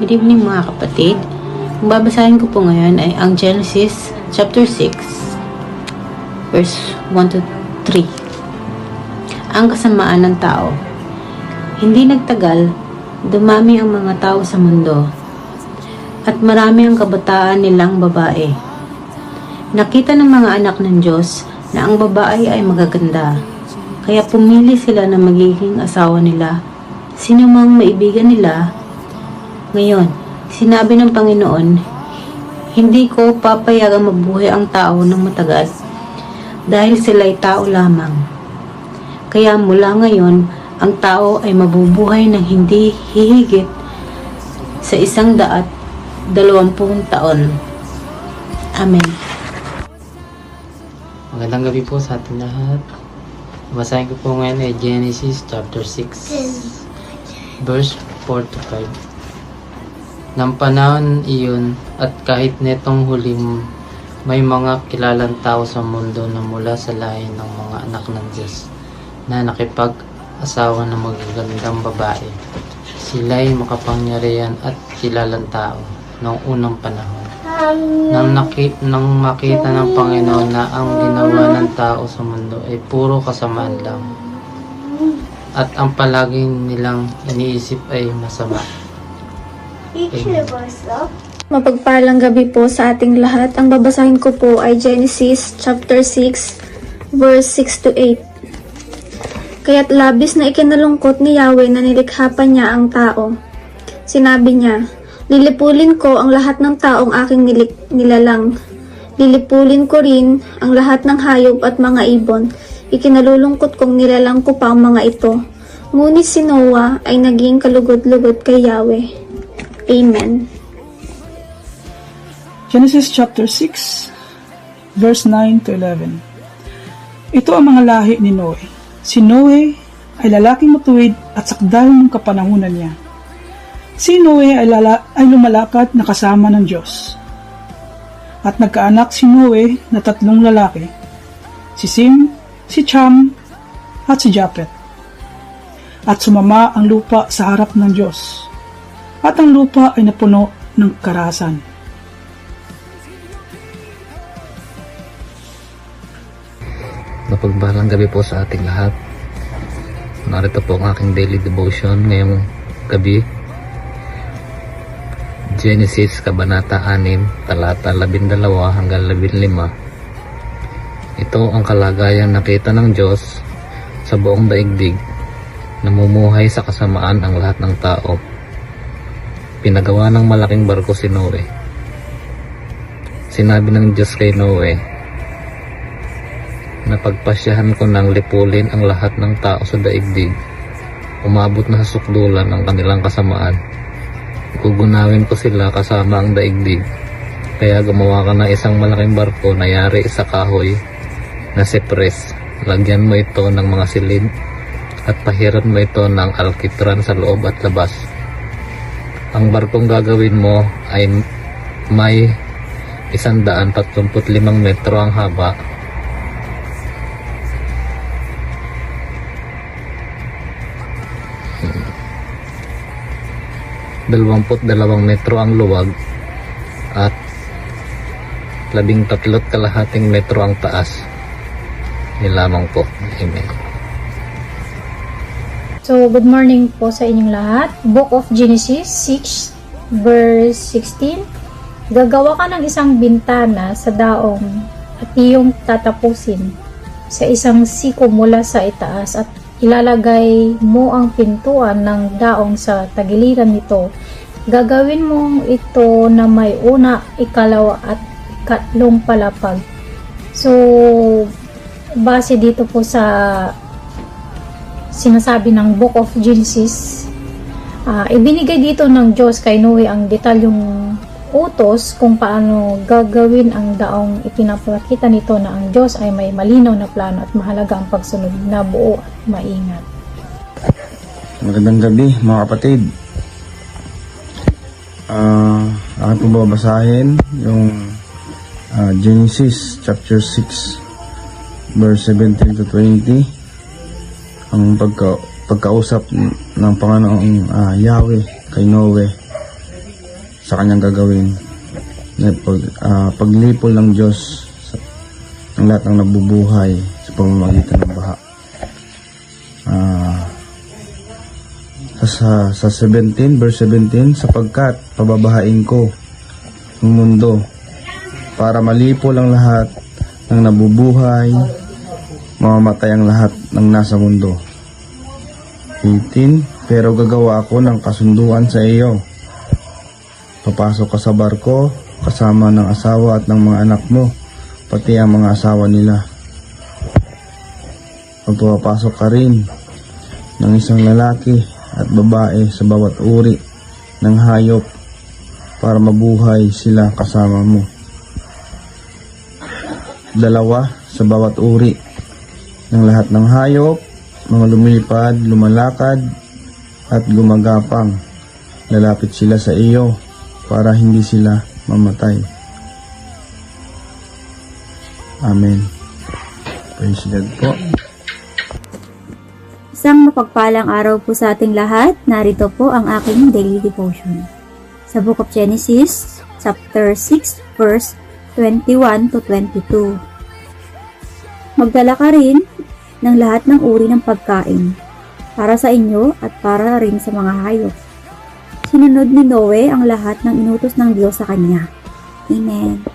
Good evening mga kapatid. Ang babasahin ko po ngayon ay ang Genesis chapter 6 verse 1 to 3. Ang kasamaan ng tao. Hindi nagtagal, dumami ang mga tao sa mundo at marami ang kabataan nilang babae. Nakita ng mga anak ng Diyos na ang babae ay magaganda, kaya pumili sila na magiging asawa nila sino mang maibigan nila. Ngayon, sinabi ng Panginoon, hindi ko papayagang mabuhay ang tao ng matagal dahil sila'y tao lamang. Kaya mula ngayon, ang tao ay mabubuhay ng hindi hihigit sa 120 taon. Amen. Magandang gabi po sa ating lahat. Basahin ko po ngayon ay Genesis chapter 6 verse 4 to 5. Nang panahon iyon at kahit netong huling may mga kilalang tao sa mundo na mula sa lahi ng mga anak ng Diyos na nakipag-asawa ng magagandang babae. Sila'y makapangyarihan at kilalang tao noong unang panahon. Nang makita ng Panginoon na ang ginawa ng tao sa mundo ay puro kasamaan lang at ang palaging nilang iniisip ay masama. Mapagpalang gabi po sa ating lahat. Ang babasahin ko po ay Genesis chapter 6 verse 6 to 8. Kaya't labis na ikinalungkot ni Yahweh na nilikha pa niya ang tao. Sinabi niya, lilipulin ko ang lahat ng taong aking nilalang. Lilipulin ko rin ang lahat ng hayop at mga ibon. Ikinalulungkot kong nilalang ko pa ang mga ito. Ngunit si Noah ay naging kalugod-lugod kay Yahweh. Amen. Genesis chapter 6, verse 9 to 11. Ito ang mga lahi ni Noe. Si Noe ay lalaking matuwid at sakdal ng kapanahunan niya. Si Noe ay lumalakad na kasama ng Diyos. At nagkaanak si Noe na 3 lalaki, si Sim, si Cham, at si Japet. At sumama ang lupa sa harap ng Diyos. At ang lupa ay napuno ng karahasan. Mapagpalang gabi po sa ating lahat. Narito po ang aking daily devotion ngayong gabi. Genesis Kabanata 6, talata 12 hanggang 15. Ito ang kalagayang nakita ng Diyos sa buong daigdig. Namumuhay sa kasamaan ang lahat ng tao. Pinagawa ng malaking barko si Noe. Sinabi ng Diyos kay Noe, napagpasyahan ko ng lipulin ang lahat ng tao sa daigdig. Umabot na sa sukdulan ang kanilang kasamaan. Gugunawin ko sila kasama ang daigdig. Kaya gumawa ka ng isang malaking barko na yari sa kahoy na sipres. Lagyan mo ito ng mga silid at pahiran mo ito ng alkitran sa loob at labas. Ang barkong gagawin mo ay may 135 metro ang haba, dalawang metro ang luwag at 13.5 metro ang taas. Yun lamang po. Amen. So, good morning po sa inyong lahat. Book of Genesis 6 verse 16. Gagawa ka ng isang bintana sa daong at iyong tatapusin sa isang siko mula sa itaas at ilalagay mo ang pintuan ng daong sa tagiliran nito. Gagawin mo ito na may una, ikalawa at ikatlong palapag. So, base dito po sa sinasabi ng Book of Genesis, ibinigay dito ng Diyos kay Noe ang detalyong utos kung paano gagawin ang daong. Ipinapakita nito na ang Diyos ay may malinaw na plano at mahalaga ang pagsunod na buo at maingat. Magandang gabi mga kapatid. Aking pong babasahin yung Genesis chapter 6 verse 17 to 20. Ang pagkausap ng Panginoong Yahweh kay Noe. sa kanyang gagawin. Paglipol ng Diyos ng lahat ng nabubuhay sa pamamagitan ng baha. Sa 17, verse 17, sapagkat pababahain ko ang mundo para malipol ang lahat ng nabubuhay, mamamatay ang lahat ng nasa mundo. 18, pero gagawa ako ng kasunduan sa iyo. Papasok ka sa barko kasama ng asawa at ng mga anak mo, pati ang mga asawa nila. Magpapasok ka rin ng isang lalaki at babae sa bawat uri ng hayop para mabuhay sila kasama mo. 2 sa bawat uri ng lahat ng hayop, mga lumilipad, lumalakad at gumagapang. Lalapit sila sa iyo para hindi sila mamatay. Amen. Praise God po. Isang mapagpalang araw po sa ating lahat. Narito po ang aking daily devotion. Sa Book of Genesis, chapter 6, verse 21 to 22. Magdala ka rin ng lahat ng uri ng pagkain para sa inyo at para rin sa mga hayop. Sinunod ni Noe ang lahat ng inutos ng Diyos sa kanya. Amen.